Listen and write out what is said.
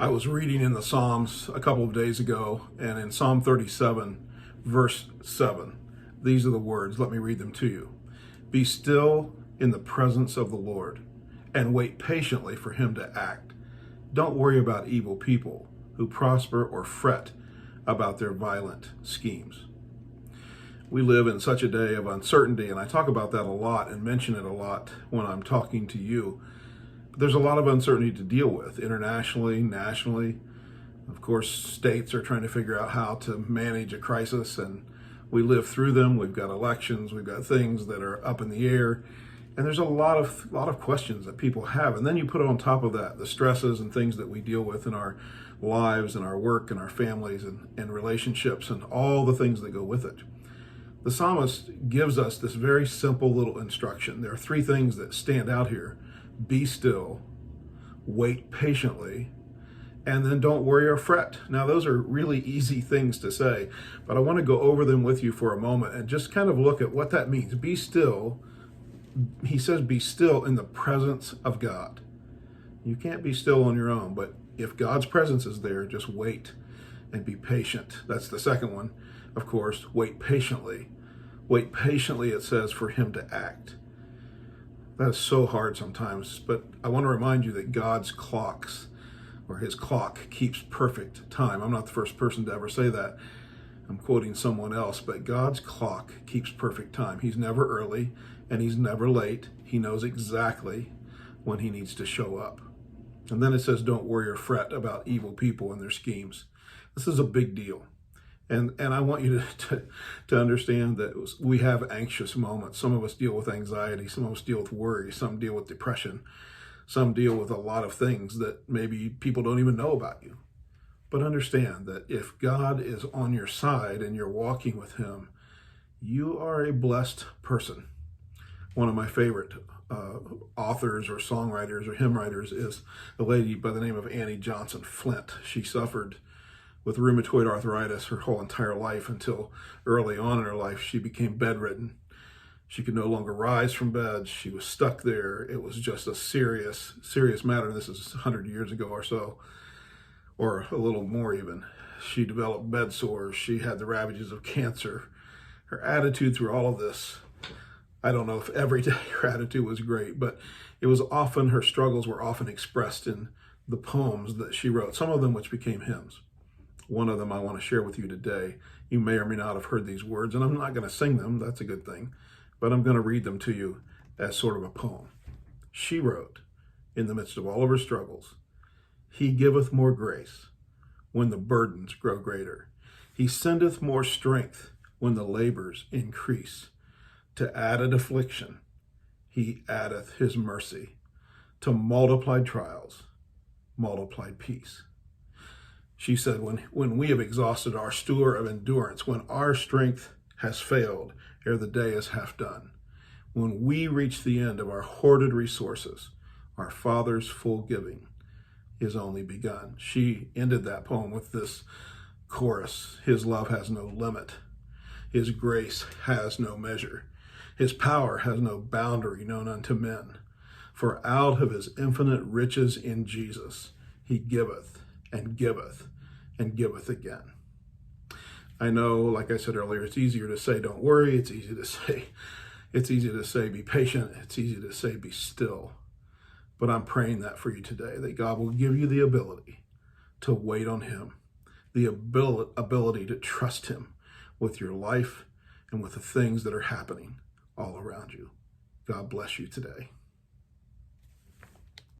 I was reading in the Psalms a couple of days ago, and in Psalm 37, verse 7, these are the words. Let me read them to you. Be still in the presence of the Lord, and wait patiently for him to act. Don't worry about evil people who prosper or fret about their violent schemes. We live in such a day of uncertainty, and I talk about that a lot and mention it a lot when I'm talking to you. There's a lot of uncertainty to deal with internationally, nationally. Of course, states are trying to figure out how to manage a crisis, and we live through them. We've got elections, we've got things that are up in the air, and there's a lot of questions that people have. And then you put on top of that the stresses and things that we deal with in our lives and our work and our families and relationships and all the things that go with it. The psalmist gives us this very simple little instruction. There are three things that stand out here. Be still, wait patiently, and then don't worry or fret. Now, those are really easy things to say, but I want to go over them with you for a moment and just kind of look at what that means. Be still. He says be still in the presence of God. You can't be still on your own, but if God's presence is there, just wait and be patient. That's the second one, of course. Wait patiently. Wait patiently, it says, for him to act. That is so hard sometimes, but I want to remind you that God's clocks, or his clock, keeps perfect time. I'm not the first person to ever say that. I'm quoting someone else, but God's clock keeps perfect time. He's never early and he's never late. He knows exactly when he needs to show up. And then it says, don't worry or fret about evil people and their schemes. This is a big deal. And I want you to understand that we have anxious moments. Some of us deal with anxiety. Some of us deal with worry. Some deal with depression. Some deal with a lot of things that maybe people don't even know about you. But understand that if God is on your side and you're walking with him, you are a blessed person. One of my favorite authors or songwriters or hymn writers is a lady by the name of Annie Johnson Flint. She suffered with rheumatoid arthritis her whole entire life until early on in her life she became bedridden. She could no longer rise from bed. She was stuck there. It was just a serious matter. This is 100 years ago or so, or a little more even. She developed bed sores. She had the ravages of cancer. Her attitude through all of this, I don't know if every day her attitude was great, but it was often, her struggles were often expressed in the poems that she wrote, some of them which became hymns. One of them I want to share with you today. You may or may not have heard these words, and I'm not going to sing them. That's a good thing. But I'm going to read them to you as sort of a poem. She wrote, in the midst of all of her struggles, he giveth more grace when the burdens grow greater. He sendeth more strength when the labors increase. To added affliction, he addeth his mercy. To multiplied trials, multiplied peace. She said, when we have exhausted our store of endurance, when our strength has failed ere the day is half done, when we reach the end of our hoarded resources, our Father's full giving is only begun. She ended that poem with this chorus: his love has no limit. His grace has no measure. His power has no boundary known unto men. For out of his infinite riches in Jesus, he giveth and giveth and giveth again. I know, like I said earlier, it's easier to say don't worry. It's easy to say be patient. It's easy to say be still. But I'm praying that for you today, that God will give you the ability to wait on him, the ability to trust him with your life and with the things that are happening all around you. God bless you today.